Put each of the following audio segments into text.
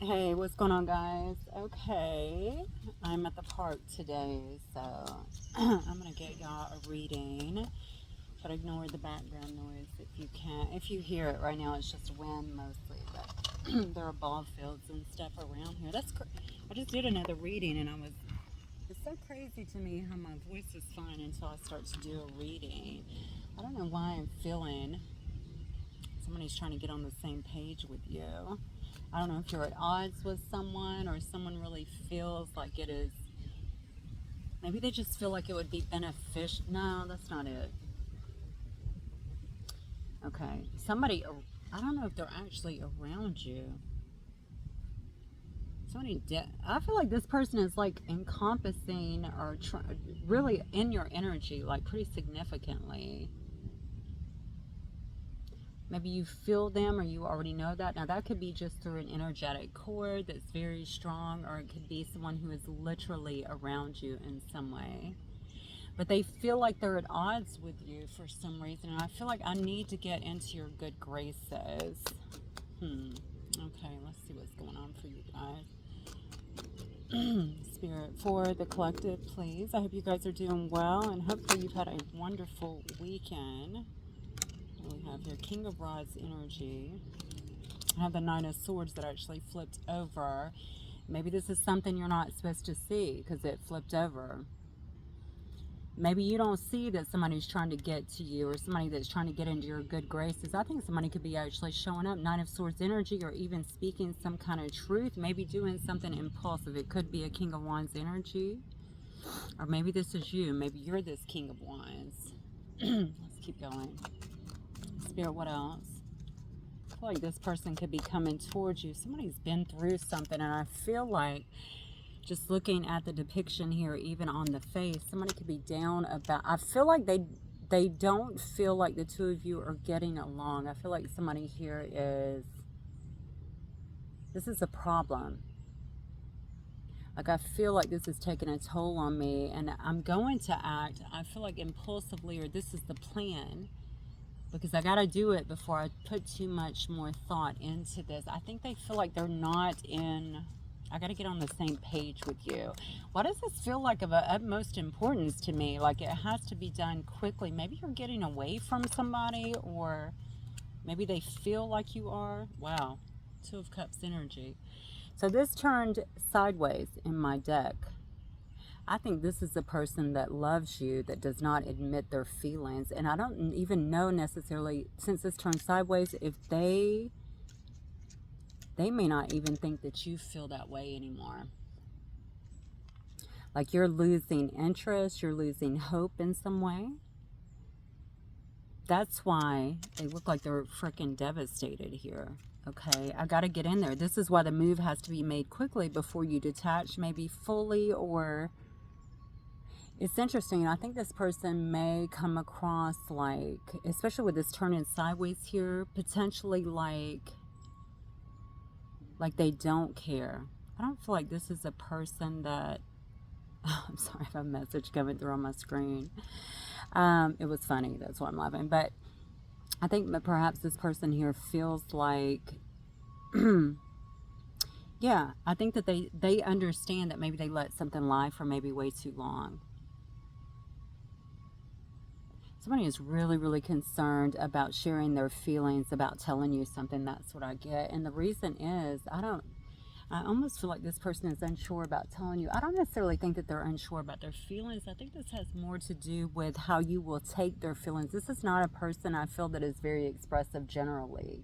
Hey, what's going on, guys? Okay, I'm at the park today, so I'm gonna get y'all a reading, but ignore the background noise if you can. If you hear it right now, it's just wind mostly, but there are ball fields and stuff around here. I just did another reading, and it's so crazy to me how my voice is fine until I start to do a reading. I don't know why I'm feeling somebody's trying to get on the same page with you. I don't know if you're at odds with someone or someone really feels like it is. Maybe they just feel like it would be beneficial. No, that's not it. Okay. I don't know if they're actually around you. I feel like this person is like encompassing or really in your energy, like pretty significantly. Maybe you feel them or you already know that. Now, that could be just through an energetic cord that's very strong, or it could be someone who is literally around you in some way. But they feel like they're at odds with you for some reason, and I feel like I need to get into your good graces. Okay, let's see what's going on for you guys. Spirit, for the collective, please. I hope you guys are doing well, and hopefully you've had a wonderful weekend. We have here King of Rods energy. I have the Nine of Swords that actually flipped over. Maybe this is something you're not supposed to see because it flipped over. Maybe you don't see that somebody's trying to get to you or somebody that's trying to get into your good graces. I think somebody could be actually showing up, Nine of Swords energy, or even speaking some kind of truth, maybe doing something impulsive. It could be a King of Wands energy, or maybe this is you. Maybe you're this King of Wands. Let's keep going. Spirit, what else? I feel like this person could be coming towards you. Somebody's been through something, and I feel like just looking at the depiction here, even on the face, somebody could be down about. I feel like they don't feel like the two of you are getting along. I feel like somebody here this is a problem. Like, I feel like this is taking a toll on me, and I'm going to act, I feel like impulsively, or this is the plan, because I got to do it before I put too much more thought into this. I think they feel like they're not in. I got to get on the same page with you. Why does this feel like of utmost importance to me? Like it has to be done quickly. Maybe you're getting away from somebody, or maybe they feel like you are. Wow. Two of Cups energy. So this turned sideways in my deck. I think this is a person that loves you, that does not admit their feelings. And I don't even know necessarily, since this turned sideways, if they may not even think that you feel that way anymore. Like you're losing interest, you're losing hope in some way. That's why they look like they're freaking devastated here. Okay, I got to get in there. This is why the move has to be made quickly before you detach, maybe fully, or it's interesting. I think this person may come across like, especially with this turning sideways here, potentially like they don't care. I don't feel like this is a person that, I'm sorry, I have a message coming through on my screen. It was funny, that's why I'm laughing. But I think that perhaps this person here feels like, yeah, I think that they understand that maybe they let something lie for maybe way too long. Somebody is really, really concerned about sharing their feelings, about telling you something. That's what I get. And the reason is, I almost feel like this person is unsure about telling you. I don't necessarily think that they're unsure about their feelings. I think this has more to do with how you will take their feelings. This is not a person I feel that is very expressive generally.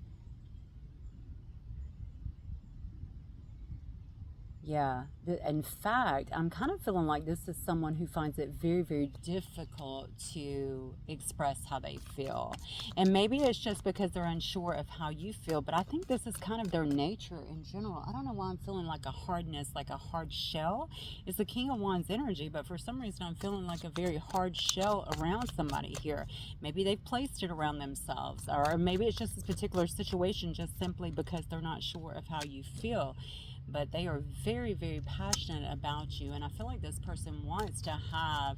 Yeah. In fact, I'm kind of feeling like this is someone who finds it very, very difficult to express how they feel. And maybe it's just because they're unsure of how you feel, but I think this is kind of their nature in general. I don't know why I'm feeling like a hardness, like a hard shell. It's the King of Wands energy, but for some reason I'm feeling like a very hard shell around somebody here. Maybe they've placed it around themselves, or maybe it's just this particular situation just simply because they're not sure of how you feel. But they are very, very passionate about you, and I feel like this person wants to have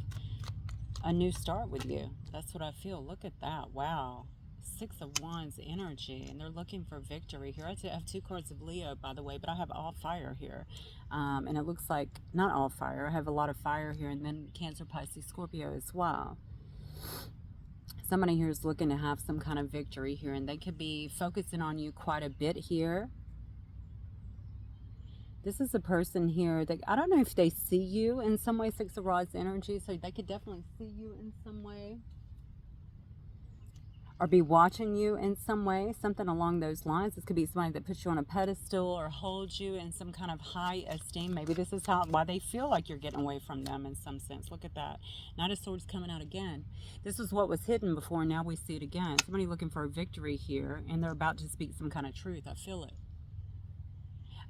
a new start with you. That's what I feel. Look at that. Wow. Six of Wands energy, and they're looking for victory here. I have 2 cards of Leo, by the way, but I have all fire here. And it looks like, not all fire, I have a lot of fire here, and then Cancer, Pisces, Scorpio as well. Somebody here is looking to have some kind of victory here, and they could be focusing on you quite a bit here. This is a person here that, I don't know if they see you in some way, Six of Rods energy, so they could definitely see you in some way, or be watching you in some way, something along those lines. This could be somebody that puts you on a pedestal or holds you in some kind of high esteem. Maybe this is why they feel like you're getting away from them in some sense. Look at that. Knight of Swords coming out again. This is what was hidden before, now we see it again. Somebody looking for a victory here, and they're about to speak some kind of truth. I feel it.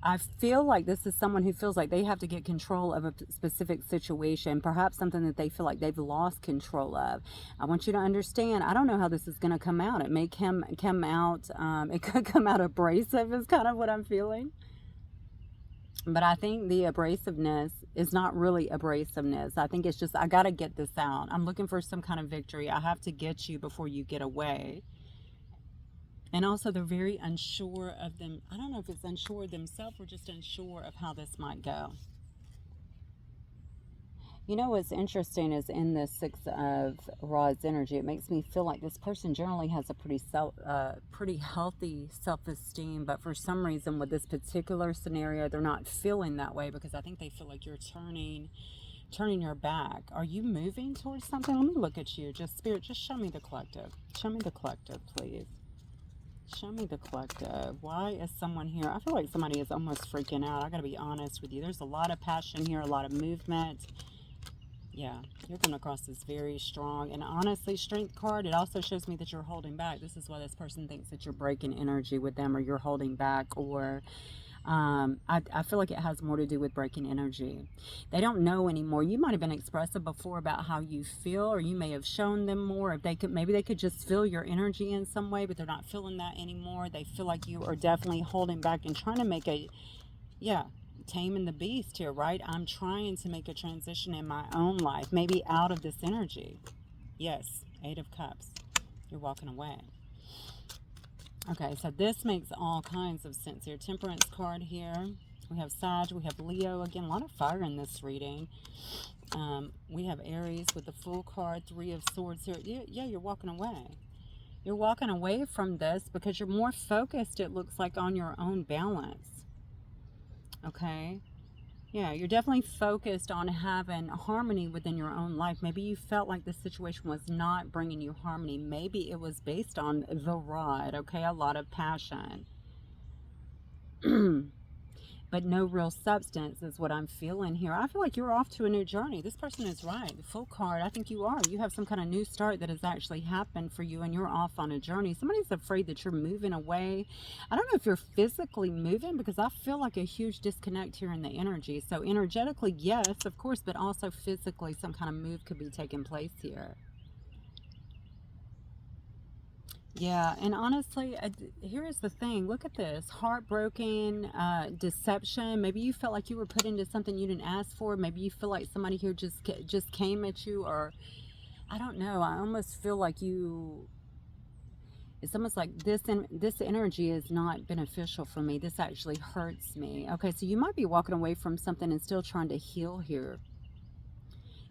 I feel like this is someone who feels like they have to get control of a specific situation, perhaps something that they feel like they've lost control of. I want you to understand, I don't know how this is going to come out. It may come out, it could come out abrasive is kind of what I'm feeling. But I think the abrasiveness is not really abrasiveness. I think it's just, I got to get this out. I'm looking for some kind of victory. I have to get you before you get away. And also, they're very unsure of them. I don't know if it's unsure of themselves or just unsure of how this might go. You know what's interesting is in this Six of Rods energy, it makes me feel like this person generally has a pretty healthy self-esteem, but for some reason with this particular scenario, they're not feeling that way, because I think they feel like you're turning your back. Are you moving towards something? Let me look at you. Just Spirit, just show me the collective. Show me the collective, please. Show me the collective. Why is someone here? I feel like somebody is almost freaking out. I gotta be honest with you. There's a lot of passion here, a lot of movement. Yeah, you're coming across as very strong. And honestly, Strength card, it also shows me that you're holding back. This is why this person thinks that you're breaking energy with them, or you're holding back, or I feel like it has more to do with breaking energy. They don't know anymore. You might have been expressive before about how you feel, or you may have shown them more. If they could, maybe they could just feel your energy in some way, but they're not feeling that anymore. They feel like you are definitely holding back and trying to make taming the beast here, right? I'm trying to make a transition in my own life, maybe out of this energy. Yes, 8 of Cups. You're walking away. Okay, so this makes all kinds of sense here. Temperance card here. We have Sag, we have Leo. Again, a lot of fire in this reading. We have Aries with the Fool card, 3 of Swords here. Yeah, you're walking away. You're walking away from this because you're more focused, it looks like, on your own balance. Okay? Yeah, you're definitely focused on having harmony within your own life. Maybe you felt like the situation was not bringing you harmony. Maybe it was based on the rod, okay? A lot of passion. But no real substance is what I'm feeling here. I feel like you're off to a new journey. This person is right. The Full card, I think you are. You have some kind of new start that has actually happened for you, and you're off on a journey. Somebody's afraid that you're moving away. I don't know if you're physically moving, because I feel like a huge disconnect here in the energy. So energetically, yes, of course, but also physically, some kind of move could be taking place here. Yeah, and honestly, here's the thing. Look at this. Heartbroken, deception. Maybe you felt like you were put into something you didn't ask for. Maybe you feel like somebody here just came at you, or I don't know. I almost feel like it's almost like this energy is not beneficial for me. This actually hurts me. Okay, so you might be walking away from something and still trying to heal here.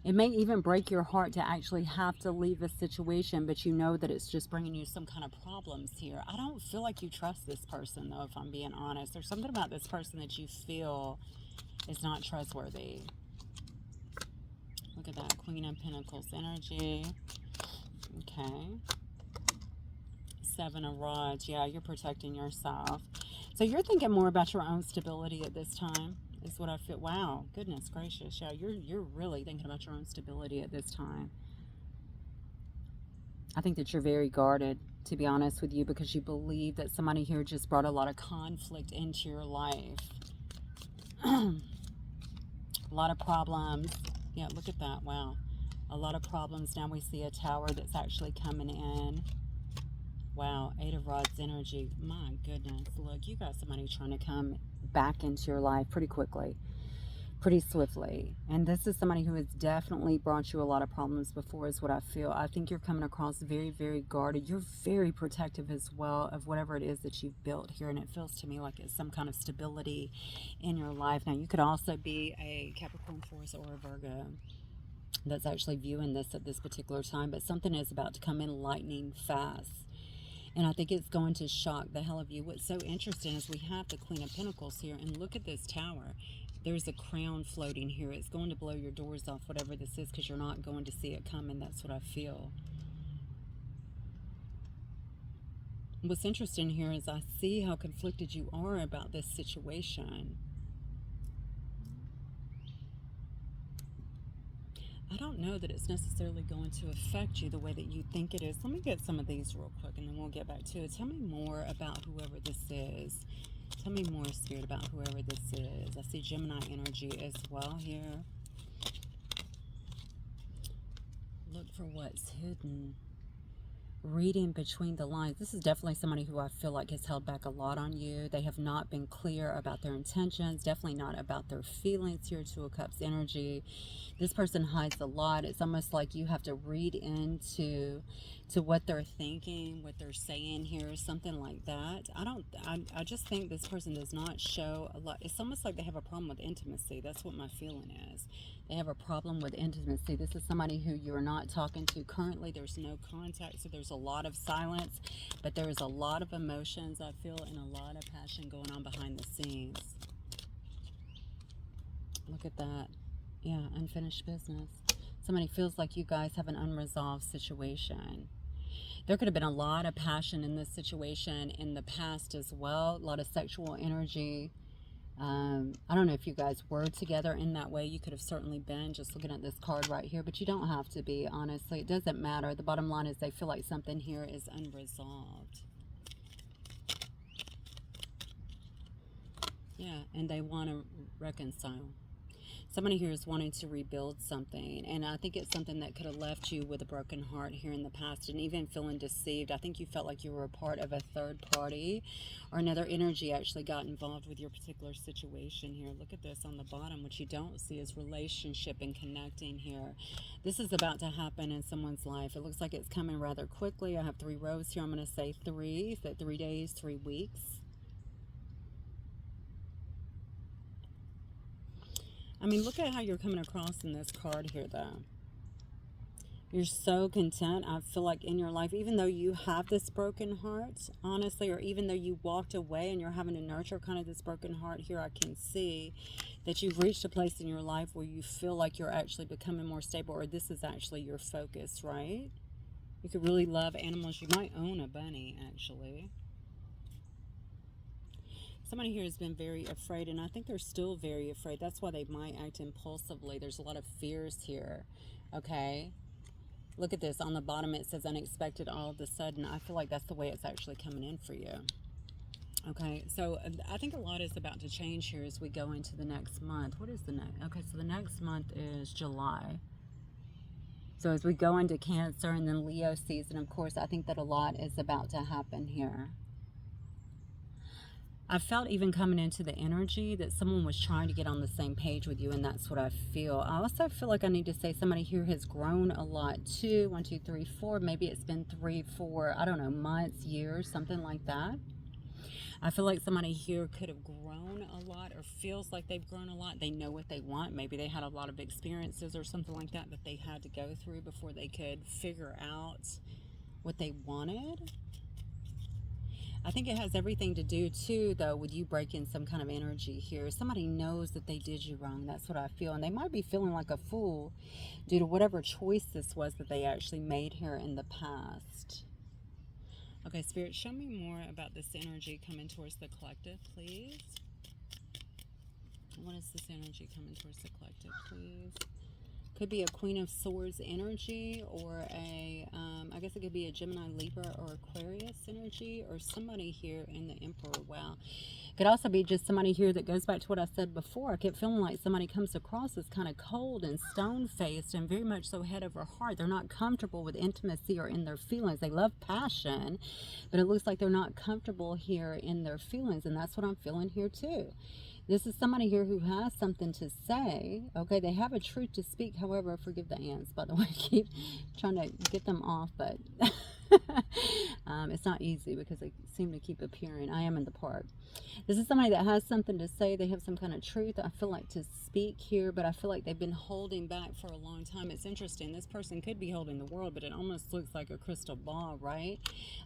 It may even break your heart to actually have to leave a situation, but you know that it's just bringing you some kind of problems here. I don't feel like you trust this person, though, if I'm being honest. There's something about this person that you feel is not trustworthy. Look at that. Queen of Pentacles energy. Okay. 7 of Rods. Yeah, you're protecting yourself. So you're thinking more about your own stability at this time. Is what I feel. Wow, goodness gracious. Yeah, you're really thinking about your own stability at this time. I think that you're very guarded, to be honest with you, because you believe that somebody here just brought a lot of conflict into your life. A lot of problems. Yeah, look at that. Wow. A lot of problems. Now we see a tower that's actually coming in. Wow, 8 of Rods energy. My goodness. Look, you got somebody trying to come back into your life pretty quickly. pretty swiftly. And this is somebody who has definitely brought you a lot of problems before, is what I feel. I think you're coming across very, very guarded. You're very protective as well of whatever it is that you've built here. And it feels to me like it's some kind of stability in your life. Now, you could also be a Capricorn, Taurus, or a Virgo that's actually viewing this at this particular time. But something is about to come in lightning fast. And I think it's going to shock the hell of you. What's so interesting is we have the Queen of Pentacles here. And look at this tower. There's a crown floating here. It's going to blow your doors off, whatever this is, because you're not going to see it coming. That's what I feel. What's interesting here is I see how conflicted you are about this situation. I don't know that it's necessarily going to affect you the way that you think it is. Let me get some of these real quick and then we'll get back to it. Tell me more about whoever this is. Tell me more, Spirit, about whoever this is. I see Gemini energy as well here. Look for what's hidden. Reading between the lines. This is definitely somebody who I feel like has held back a lot on you. They have not been clear about their intentions, definitely not about their feelings here. Two of Cups energy. This person hides a lot. It's almost like you have to read into what they're thinking, what they're saying here, something like that. I just think this person does not show a lot. It's almost like they have a problem with intimacy. That's what my feeling is. They have a problem with intimacy. This is somebody who you're not talking to currently. There's no contact, so there's a lot of silence, but there is a lot of emotions, I feel, and a lot of passion going on behind the scenes. Look at that. Yeah, unfinished business. Somebody feels like you guys have an unresolved situation. There could have been a lot of passion in this situation in the past as well. A lot of sexual energy. I don't know if you guys were together in that way. You could have certainly been, just looking at this card right here, but you don't have to be, honestly. It doesn't matter. The bottom line is they feel like something here is unresolved. Yeah, and they want to reconcile. Somebody here is wanting to rebuild something, and I think it's something that could have left you with a broken heart here in the past, and even feeling deceived. I think you felt like you were a part of a third party, or another energy actually got involved with your particular situation here. Look at this on the bottom. What you don't see is relationship and connecting here. This is about to happen in someone's life. It looks like it's coming rather quickly. I have 3 rows here. I'm going to say 3. So 3 days, 3 weeks. I mean, look at how you're coming across in this card here, though. You're so content, I feel like, in your life, even though you have this broken heart, honestly, or even though you walked away and you're having to nurture kind of this broken heart here, I can see that you've reached a place in your life where you feel like you're actually becoming more stable, or this is actually your focus, right? You could really love animals. You might own a bunny, actually. Somebody here has been very afraid, and I think they're still very afraid. That's why they might act impulsively. There's a lot of fears here, okay? Look at this. On the bottom, it says unexpected all of a sudden. I feel like that's the way it's actually coming in for you. Okay, so I think a lot is about to change here as we go into the next month. What is the next? Okay, so the next month is July. So as we go into Cancer and then Leo season, of course, I think that a lot is about to happen here. I felt even coming into the energy that someone was trying to get on the same page with you, and that's what I feel. I also feel like I need to say somebody here has grown a lot too. 1, 2, 3, 4. Maybe it's been 3, 4, I don't know, months, years, something like that. I feel like somebody here could have grown a lot, or feels like they've grown a lot. They know what they want. Maybe they had a lot of experiences or something like that that they had to go through before they could figure out what they wanted. I think it has everything to do, too, though, with you breaking some kind of energy here. Somebody knows that they did you wrong. That's what I feel. And they might be feeling like a fool due to whatever choice this was that they actually made here in the past. Okay, Spirit, show me more about this energy coming towards the collective, please. What is this energy coming towards the collective, please? Could be a Queen of Swords energy, or a, I guess it could be a Gemini, Libra, or Aquarius energy, or somebody here in the Emperor. Wow. Could also be just somebody here that goes back to what I said before. I kept feeling like somebody comes across as kind of cold and stone-faced and very much so head over heart. They're not comfortable with intimacy or in their feelings. They love passion, but it looks like they're not comfortable here in their feelings, and that's what I'm feeling here too. This is somebody here who has something to say. Okay, they have a truth to speak. However, forgive the ants, by the way. I keep trying to get them off, but it's not easy because they seem to keep appearing. I am in the park. This is somebody that has something to say. They have some kind of truth, I feel like, to speak here, but I feel like they've been holding back for a long time. It's interesting. This person could be holding the world, but it almost looks like a crystal ball, right?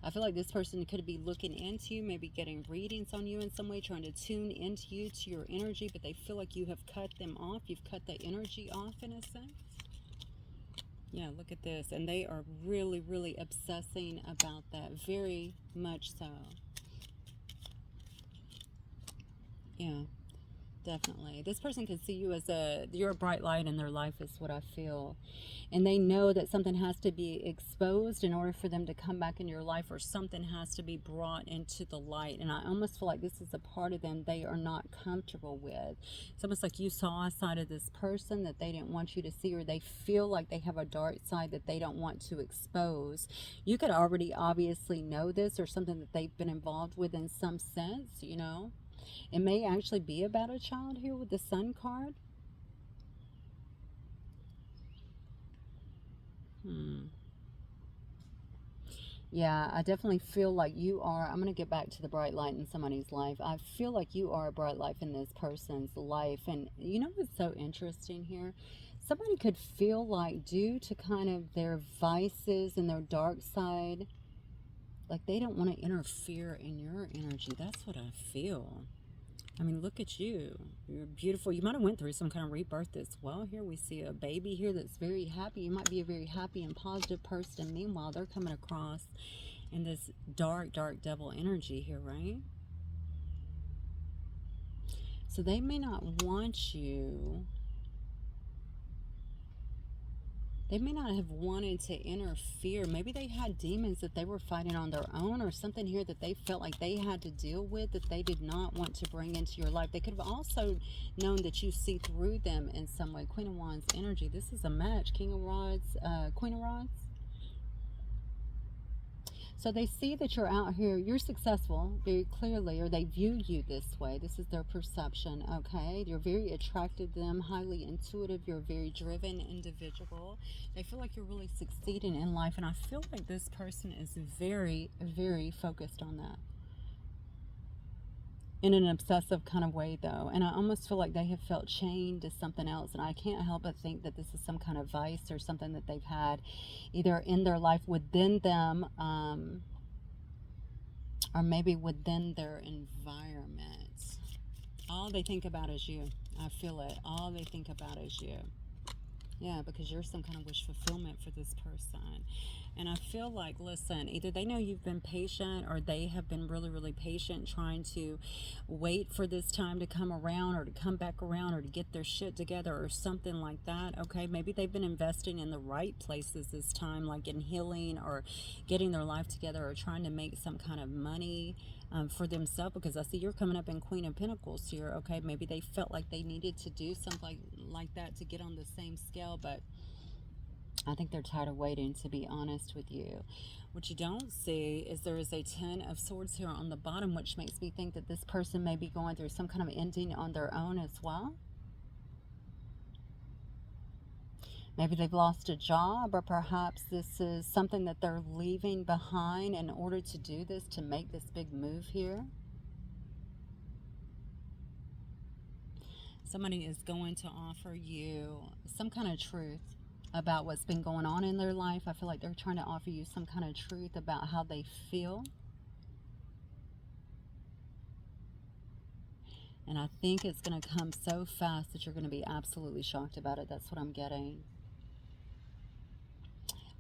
I feel like this person could be looking into you, maybe getting readings on you in some way, trying to tune into you, to your energy, but they feel like you have cut them off. You've cut the energy off in a sense. Yeah, look at this. And they are really, really obsessing about that. Very much so. Yeah, definitely. This person can see you as you're a bright light in their life, is what I feel. And they know that something has to be exposed in order for them to come back in your life, or something has to be brought into the light. And I almost feel like this is a part of them they are not comfortable with. It's almost like you saw a side of this person that they didn't want you to see, or they feel like they have a dark side that they don't want to expose. You could already obviously know this, or something that they've been involved with in some sense, you know. It may actually be about a child here with the Sun card. Yeah, I definitely feel like you are. I'm going to get back to the bright light in somebody's life. I feel like you are a bright light in this person's life. And you know what's so interesting here? Somebody could feel like, due to kind of their vices and their dark side, like they don't want to interfere in your energy. That's what I feel. I mean, look at you. You're beautiful. You might have went through some kind of rebirth as well. Here we see a baby here that's very happy. You might be a very happy and positive person. Meanwhile, they're coming across in this dark, dark devil energy here, right? So they may not want you. They may not have wanted to interfere. Maybe they had demons that they were fighting on their own, or something here that they felt like they had to deal with that they did not want to bring into your life. They could have also known that you see through them in some way. Queen of Wands energy. This is a match. King of Rods, Queen of Rods. So they see that you're out here, you're successful very clearly, or they view you this way. This is their perception, okay? You're very attractive to them, highly intuitive. You're a very driven individual. They feel like you're really succeeding in life, and I feel like this person is very, very focused on that. In an obsessive kind of way, though. And I almost feel like they have felt chained to something else, and I can't help but think that this is some kind of vice or something that they've had either in their life within them, or maybe within their environment. All they think about is you. I feel it. All they think about is you. Yeah, because you're some kind of wish fulfillment for this person. And I feel like, listen, either they know you've been patient, or they have been really, really patient trying to wait for this time to come around, or to come back around, or to get their shit together, or something like that. Okay, maybe they've been investing in the right places this time, like in healing, or getting their life together, or trying to make some kind of money for themselves, because I see you're coming up in Queen of Pentacles here. Okay, maybe they felt like they needed to do something like that to get on the same scale, but I think they're tired of waiting, to be honest with you. What you don't see is there is a 10 of Swords here on the bottom, which makes me think that this person may be going through some kind of ending on their own as well. Maybe they've lost a job, or perhaps this is something that they're leaving behind in order to do this, to make this big move here. Somebody is going to offer you some kind of truth about what's been going on in their life. I feel like they're trying to offer you some kind of truth about how they feel. And I think it's going to come so fast that you're going to be absolutely shocked about it. That's what I'm getting.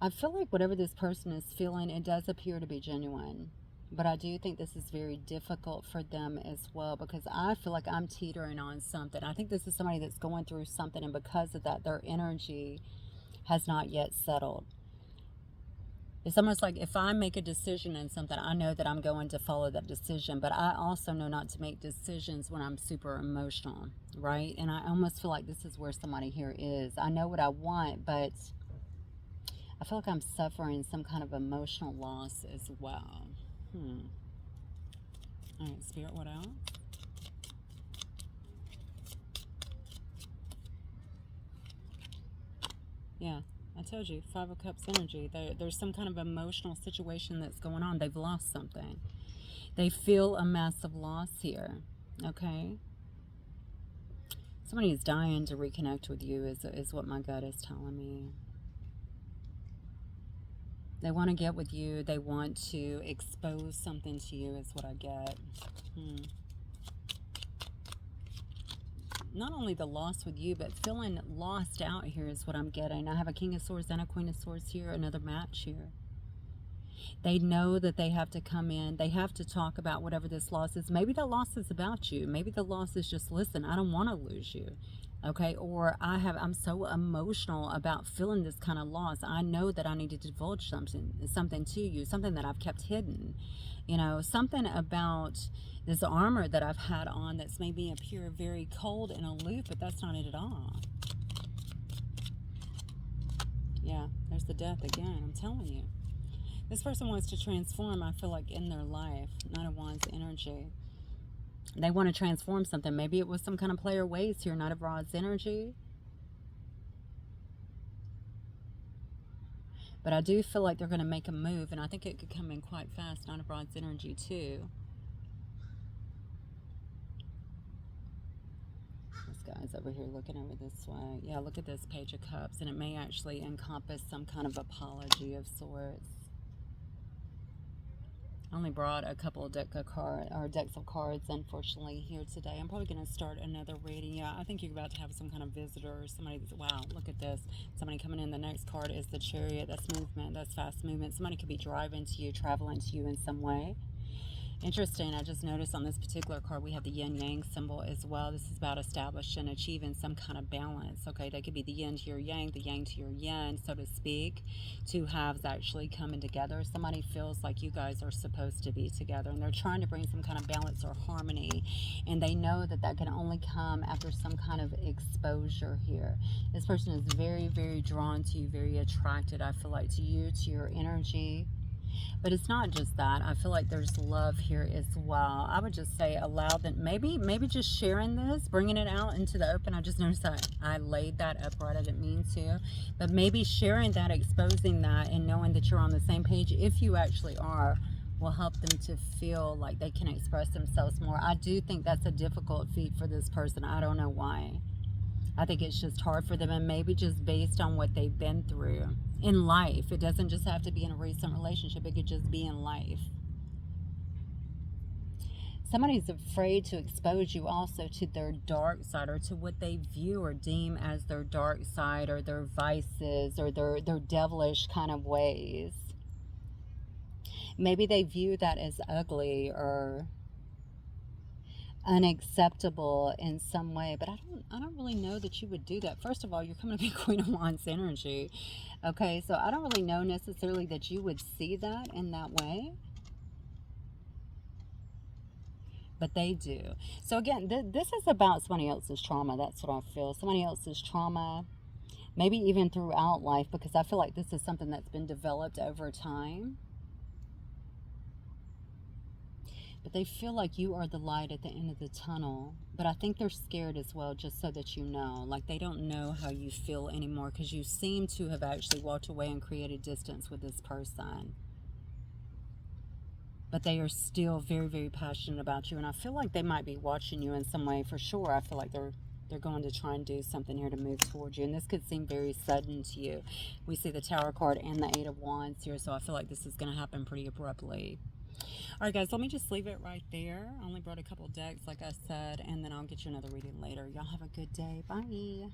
I feel like whatever this person is feeling, it does appear to be genuine. But I do think this is very difficult for them as well, because I feel like I'm teetering on something. I think this is somebody that's going through something, and because of that, their energy has not yet settled. It's almost like if I make a decision in something, I know that I'm going to follow that decision, but I also know not to make decisions when I'm super emotional, right? And I almost feel like this is where somebody here is. I know what I want, but I feel like I'm suffering some kind of emotional loss as well. All right, Spirit, what else? Yeah, I told you, Five of Cups energy. There's some kind of emotional situation that's going on. They've lost something. They feel a massive loss here. Okay? Somebody is dying to reconnect with you is what my gut is telling me. They want to get with you. They want to expose something to you is what I get. Not only the loss with you, but feeling lost out here is what I'm getting. I have a King of Swords and a Queen of Swords here, another match here. They know that they have to come in. They have to talk about whatever this loss is. Maybe the loss is about you. Maybe the loss is just, listen, I don't want to lose you. Okay, or I'm so emotional about feeling this kind of loss. I know that I need to divulge something to you, something that I've kept hidden. You know, something about this armor that I've had on that's made me appear very cold and aloof, but that's not it at all. Yeah, there's the Death again. I'm telling you. This person wants to transform, I feel like, in their life. Knight of Wands energy. They want to transform something. Maybe it was some kind of player ways here. Knight of Rods energy. But I do feel like they're going to make a move, and I think it could come in quite fast. Knight of Rods energy too. This guy's over here looking over this way. Yeah, look at this Page of Cups, and it may actually encompass some kind of apology of sorts. I only brought a couple of decks of cards, unfortunately, here today. I'm probably going to start another reading. Yeah, I think you're about to have some kind of visitor or somebody. Wow, look at this. Somebody coming in. The next card is the Chariot. That's movement. That's fast movement. Somebody could be driving to you, traveling to you in some way. Interesting. I just noticed on this particular card we have the yin yang symbol as well. This is about establishing, achieving some kind of balance. Okay, that could be the yin to your yang, the yang to your yin, so to speak. Two halves actually coming together. Somebody feels like you guys are supposed to be together, and they're trying to bring some kind of balance or harmony, and they know that that can only come after some kind of exposure here. This person is very, very drawn to you, very attracted, I feel like, to you, to your energy. But it's not just that. I feel like there's love here as well. I would just say allow them, maybe just sharing this, bringing it out into the open. I just noticed that I laid that upright. I didn't mean to. But maybe sharing that, exposing that, and knowing that you're on the same page, if you actually are, will help them to feel like they can express themselves more. I do think that's a difficult feat for this person. I don't know why. I think it's just hard for them, and maybe just based on what they've been through in life. It doesn't just have to be in a recent relationship. It could just be in life. Somebody's afraid to expose you also to their dark side, or to what they view or deem as their dark side, or their vices, or their devilish kind of ways. Maybe they view that as ugly or unacceptable in some way, but I don't really know that you would do that. First of all, you're coming to be Queen of Wands energy. Okay, so I don't really know necessarily that you would see that in that way, but they do. So again, this is about somebody else's trauma. That's what I feel. Somebody else's trauma, maybe even throughout life, because I feel like this is something that's been developed over time. But they feel like you are the light at the end of the tunnel. But I think they're scared as well, just so that you know. Like, they don't know how you feel anymore, because you seem to have actually walked away and created distance with this person. But they are still very, very passionate about you. And I feel like they might be watching you in some way for sure. I feel like they're going to try and do something here to move towards you. And this could seem very sudden to you. We see the Tower card and the Eight of Wands here. So I feel like this is going to happen pretty abruptly. All right, guys, let me just leave it right there. I only brought a couple decks, like I said, and then I'll get you another reading later. Y'all have a good day. Bye.